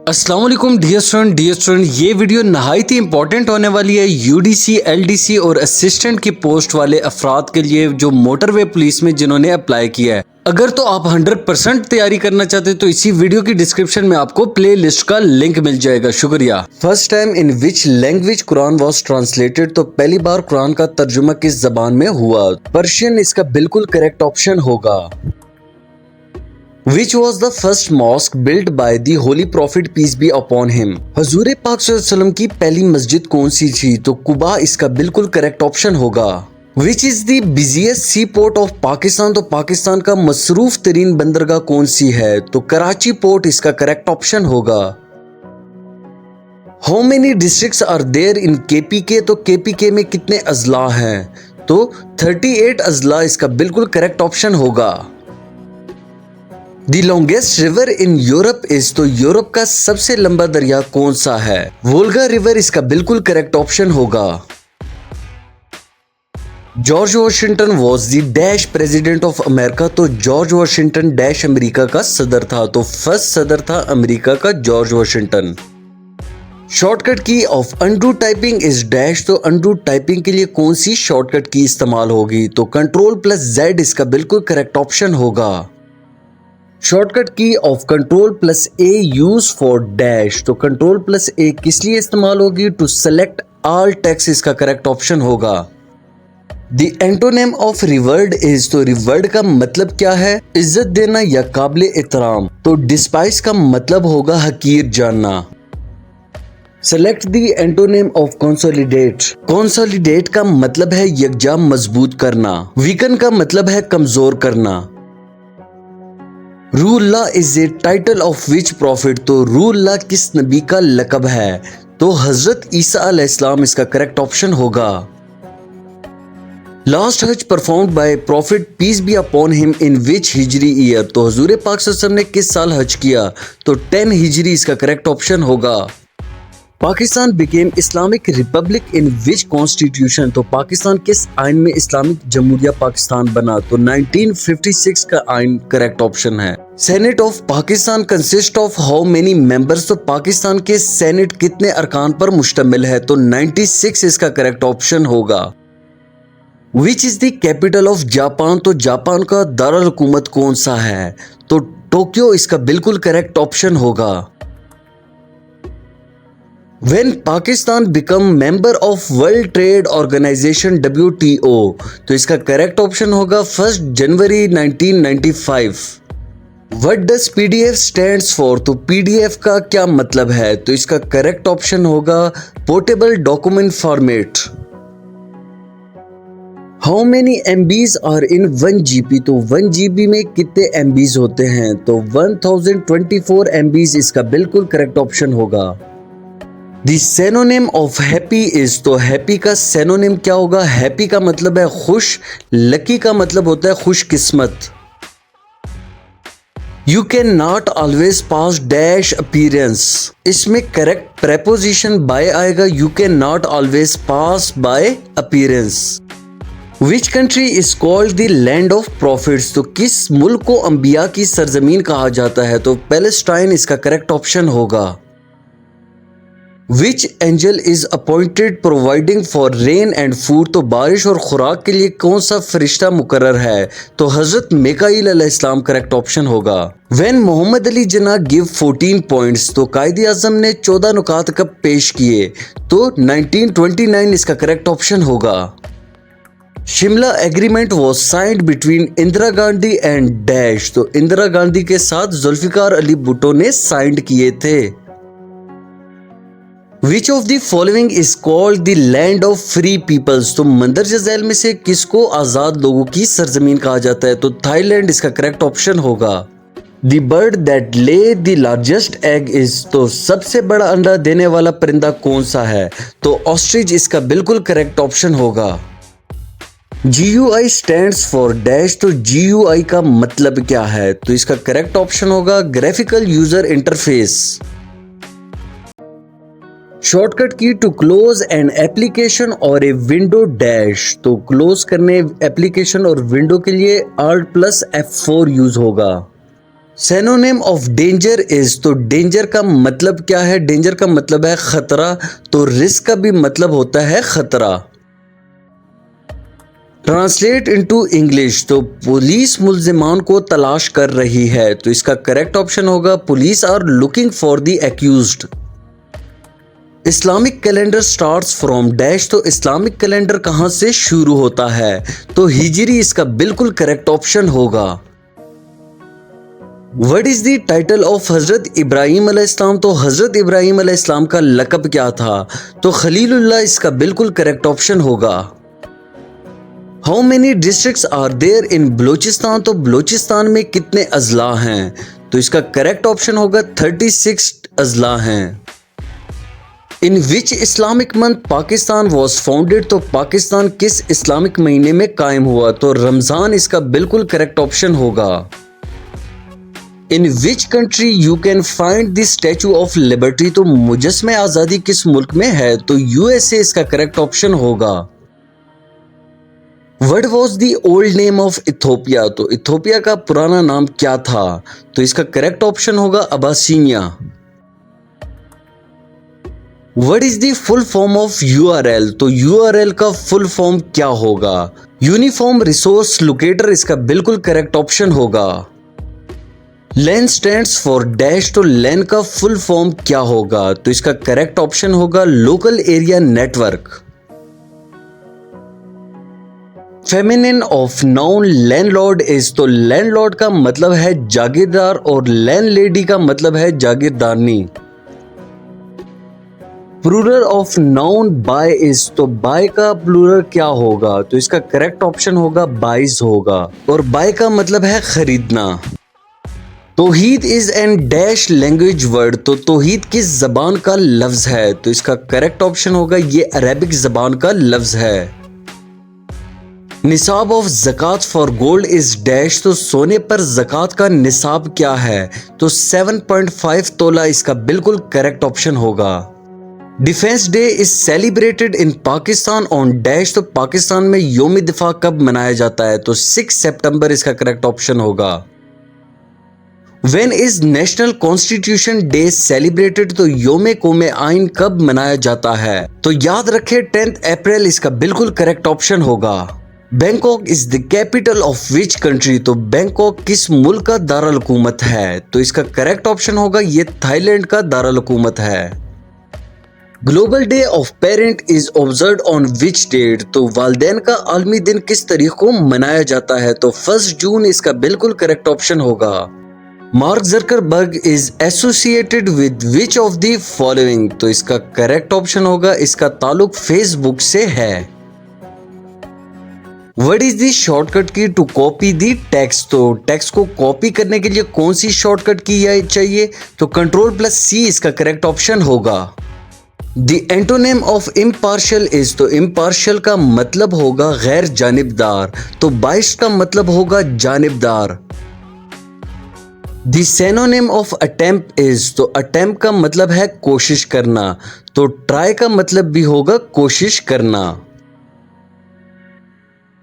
अस्सलाम वालेकुम dear student ये वीडियो नहायत ही इंपॉर्टेंट होने वाली है यूडीसी, एलडीसी और असिस्टेंट की पोस्ट वाले अफराद के लिए जो मोटरवे पुलिस में जिन्होंने अप्लाई किया है। अगर तो आप 100% तैयारी करना चाहते हैं तो इसी वीडियो की डिस्क्रिप्शन में आपको प्ले लिस्ट का लिंक मिल जाएगा। शुक्रिया। First time in which language Quran was translated, तो पहली बार कुरान का तर्जुमा किस जबान में हुआ? पर्शियन इसका बिल्कुल करेक्ट ऑप्शन होगा। Which was the first mosque built by the Holy Prophet peace be upon him? हजूर पाक सल्लल्लाहु अलैहि वसल्लम की पहली मस्जिद कौन सी थी? तो कुबा इसका बिल्कुल करेक्ट ऑप्शन होगा। Which is the busiest seaport of Pakistan? तो पाकिस्तान का मसरूफ तरीन बंदरगाह कौन सी है? तो कराची पोर्ट इसका करेक्ट ऑप्शन होगा। How many districts are there in KPK? तो KPK में कितने अजला हैं? तो 38 अजला इसका बिल्कुल करेक्ट ऑप्शन होगा। दी longest river in Europe is, तो यूरोप का सबसे लंबा दरिया कौन सा है? वोल्गा रिवर इसका बिल्कुल करेक्ट ऑप्शन होगा। George Washington was the dash president of America, तो जॉर्ज वॉशिंगटन डैश अमेरिका का सदर था, तो फर्स्ट सदर था अमेरिका का जॉर्ज वॉशिंगटन। शॉर्टकट की of undo typing is dash, तो अनडू टाइपिंग के लिए कौन सी शॉर्टकट की इस्तेमाल होगी? तो Ctrl+Z इसका बिल्कुल करेक्ट ऑप्शन होगा। शॉर्टकट की of Ctrl+A use for dash, तो Ctrl+A किस लिए इस्तेमाल होगी? टू सेलेक्ट ऑल टेक्स्ट इसका करेक्ट ऑप्शन होगा। The antonym of revered is, तो रिवर्ड का मतलब क्या है? इज्जत देना या काबिल एहतराम। तो डिस्पाइस का मतलब होगा हकीर जानना। Select the antonym of consolidate. Consolidate का मतलब है यकजा मजबूत करना। वीकन का मतलब है कमजोर करना। Ruhullah is a title of which prophet, तो रूहुल्लाह किस नबी का लकब है? तो हजरत ईसा अलैहिस्सलाम इसका करेक्ट ऑप्शन होगा। Last Hajj performed by prophet peace be upon him in which Hijri year, तो हजूर पाक सल्लल्लाहु अलैहि वसल्लम ने किस साल हज किया? तो 10 हिजरी इसका करेक्ट ऑप्शन होगा। पाकिस्तान बिकेम इस्लामिक रिपब्लिक इन विच कॉन्स्टिट्यूशन, तो पाकिस्तान किस आइन में इस्लामिक जमहूरिया पाकिस्तान बना? तो 1956 का आइन करेक्ट ऑप्शन है। Senate of Pakistan consist of how many members, तो पाकिस्तान के सेनेट कितने अरकान पर मुश्तमिल है? तो 96 इसका करेक्ट ऑप्शन होगा। Which is the capital of Japan, तो जापान का दारुल हुकूमत कौन सा है? तो टोक्यो इसका बिल्कुल करेक्ट ऑप्शन होगा। When Pakistan become member of World Trade Organization WTO, तो इसका करेक्ट ऑप्शन होगा 1 जनवरी 1995। What does PDF stands for, तो PDF का क्या मतलब है? तो इसका करेक्ट ऑप्शन होगा portable document format. How many MBs are in 1 GB, तो 1 GB में कितने MBs होते हैं? तो 1024 MBs इसका बिल्कुल करेक्ट ऑप्शन होगा। दी सेनोनिम ऑफ हैप्पी इज, तो हैप्पी का सेनोनिम क्या होगा? हैप्पी का मतलब है खुश, लकी का मतलब होता है खुशकिस्मत। You can not always pass dash appearance, इसमें करेक्ट प्रेपोजिशन बाय आएगा। You can not always pass by appearance. Which country is called the land of profits, तो किस मुल्क को अंबिया की सरजमीन कहा जाता है? तो पैलेस्टाइन इसका करेक्ट ऑप्शन होगा। Which angel is appointed providing for rain and food, तो बारिश और खुराक के लिए कौन सा फरिश्ता मुकर्रर है? तो हजरत मिकाईल अलैहिस्सलाम करेक्ट ऑप्शन होगा। When Mohammad Ali Jinnah give 14 points, तो कायद आजम ने 14 नुकात कब पेश किए? तो 1929 इसका करेक्ट ऑप्शन होगा। Shimla agreement was signed between Indira Gandhi and dash, तो इंदिरा गांधी के साथ जुल्फिकार अली भुट्टो ने साइंड किए थे। Which of the following is called the land of free peoples, तो मंदरजा झैल में से किसको आजाद लोगों की सरजमीन कहा जाता है? तो थाईलैंड इसका करेक्ट ऑप्शन होगा। The bird that lay the largest egg is, तो सबसे बड़ा अंडा देने वाला परिंदा कौन सा है? तो ऑस्ट्रिच इसका बिल्कुल करेक्ट ऑप्शन होगा। GUI stands for डैश, तो GUI का मतलब क्या है? तो इसका करेक्ट ऑप्शन होगा ग्राफिकल यूजर इंटरफेस। शॉर्टकट की टू क्लोज एन एप्लीकेशन और ए विंडो डैश, तो क्लोज करने एप्लीकेशन और विंडो के लिए Alt+F4 यूज होगा। सिनोनिम ऑफ डेंजर इज, तो डेंजर का मतलब क्या है? डेंजर का मतलब है खतरा, तो रिस्क का भी मतलब होता है खतरा। ट्रांसलेट इनटू इंग्लिश, तो पुलिस मुल्जिमान को तलाश कर रही है, तो इसका करेक्ट ऑप्शन होगा police are looking for the accused. Islamic calendar starts from dash, तो इस्लामिक कैलेंडर कहां से शुरू होता है? तो हिजरी इसका बिल्कुल करेक्ट ऑप्शन होगा। What is the title of Hazrat Ibrahim अलैहिस्सलाम, तो हजरत इब्राहिम अलैहिस्सलाम का लक़ब क्या था? तो खलीलुल्लाह इसका बिल्कुल करेक्ट ऑप्शन होगा। How many districts are there in Balochistan, तो बलूचिस्तान में कितने अजला हैं? तो इसका करेक्ट ऑप्शन होगा 36 अजला हैं। In which Islamic month Pakistan was founded, तो पाकिस्तान किस इस्लामिक महीने में कायम हुआ? तो रमजान इसका बिल्कुल करेक्ट ऑप्शन होगा। In which country you can find the Statue of Liberty, तो मुजस्मे आज़ादी किस मुल्क में है? तो यूएसए इसका करेक्ट ऑप्शन होगा। What was the old name of Ethiopia, तो इथोपिया का पुराना नाम क्या था? तो इसका करेक्ट ऑप्शन होगा अबासीनिया। What is the full form of URL, तो URL का फुल फॉर्म क्या होगा? यूनिफॉर्म रिसोर्स लोकेटर इसका बिल्कुल करेक्ट ऑप्शन होगा। LAN स्टैंड्स फॉर डैश, तो LAN का फुल फॉर्म क्या होगा? तो इसका करेक्ट ऑप्शन होगा local area network. Feminine of noun landlord is, तो लैंडलॉर्ड का मतलब है जागीरदार और लैंडलेडी का मतलब है जागीरदारनी। Plural of noun buy is, तो बाय का प्लूरल क्या होगा? तो इसका करेक्ट ऑप्शन होगा बाइज होगा, और बाय का मतलब है खरीदना। तौहीद is an dash language word, तो तौहीद किस जबान का लफ्ज है? तो इसका करेक्ट ऑप्शन होगा ये अरेबिक जबान का लफ्ज है। Nisab of zakat for gold is dash, तो सोने पर ज़कात का निसाब क्या है? तो 7.5 तोला इसका बिल्कुल करेक्ट ऑप्शन होगा। Defence day is celebrated in Pakistan on dash, तो पाकिस्तान में योम दिफा कब मनाया जाता है? तो 6 सितंबर इसका करेक्ट ऑप्शन होगा। When is national constitution day celebrated, तो योम कौमे आइन कब मनाया जाता है? तो याद रखें 10 अप्रैल इसका बिल्कुल करेक्ट ऑप्शन होगा। Bangkok is the capital of which country, तो बैंकॉक किस मुल्क का दारुल हुकूमत है? तो इसका करेक्ट ऑप्शन होगा ये थाईलैंड का दारुल हुकूमत है। Global day of parent is observed on which date, तो वालिदैन का आलमी दिन किस तारीख को मनाया जाता है? तो 1 जून इसका बिल्कुल करेक्ट ऑप्शन होगा। Mark Zuckerberg is associated with which of the following, तो इसका करेक्ट ऑप्शन होगा इसका ताल्लुक फेसबुक से है। What is the शॉर्टकट की टू कॉपी दी टेक्स्ट, तो टेक्स्ट को कॉपी करने के लिए कौन सी शॉर्टकट की चाहिए? तो Ctrl+C इसका करेक्ट ऑप्शन होगा। The antonym of impartial is, तो इम्पार्शियल का मतलब होगा गैर जानिबदार, तो बाइस का मतलब होगा जानिबदार। The synonym of attempt is, तो अटेम्प्ट का मतलब है कोशिश करना, तो ट्राई का मतलब भी होगा कोशिश करना।